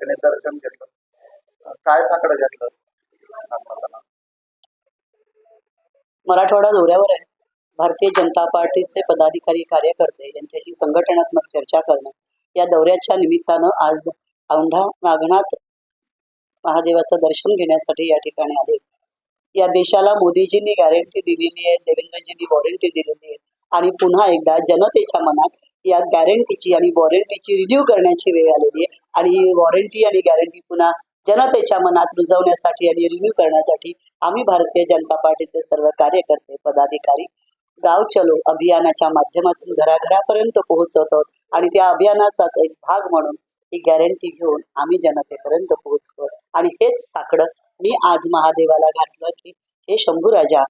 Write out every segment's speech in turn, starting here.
त्याने दर्शन घेतलं. काय साकडं घेतलं नागनाथांना? मराठवाडा दौऱ्यावर आहे. भारतीय जनता पार्टीचे पदाधिकारी कार्यकर्ते यांच्याशी संघटनात्मक चर्चा करणं या दौऱ्याच्या निमित्तानं आज औंढा नागनाथ महादेवाचं दर्शन घेण्यासाठी या ठिकाणी आले. या देशाला मोदीजींनी गॅरंटी दिलेली आहे, देवेंद्रजींनी वॉरंटी दिलेली आहे आणि पुन्हा एकदा जनतेच्या मनात या गॅरंटीची आणि वॉरंटीची रिन्यू करण्याची वेळ आलेली आहे आणि ही वॉरंटी आणि गॅरंटी पुन्हा जनतेच्या मनात रुजवण्यासाठी आणि रिन्यू करण्यासाठी आम्ही भारतीय जनता पार्टीचे सर्व कार्यकर्ते पदाधिकारी गाव चलो अभियानाच्या माध्यमातून घराघरापर्यंत पोहोचवतो आणि त्या अभियानाचाच एक भाग म्हणून ही गॅरंटी घेऊन आम्ही जनतेपर्यंत पोहोचतो. आणि हेच साकडं मी आज महादेवाला घातलं की हे शंभूराजा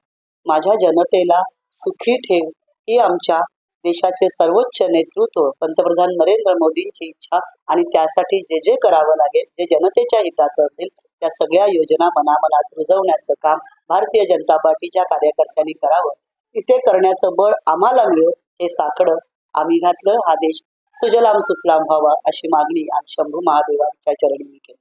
माझ्या जनतेला सुखी ठेव, ही आमच्या देशाचे सर्वोच्च नेतृत्व पंतप्रधान नरेंद्र मोदींची इच्छा आणि त्यासाठी जे जे करावं लागेल, जे जनतेच्या हिताचं असेल त्या सगळ्या योजना मनामनात रुजवण्याचं काम भारतीय जनता पार्टीच्या कार्यकर्त्यांनी करावं. इथे करण्याचं बळ आम्हाला मिळो हे साकडं आम्ही घातलं. हा देश सुजलाम सुफलाम व्हावा अशी मागणी आज शंभू महादेवांच्या चरणी मी केली.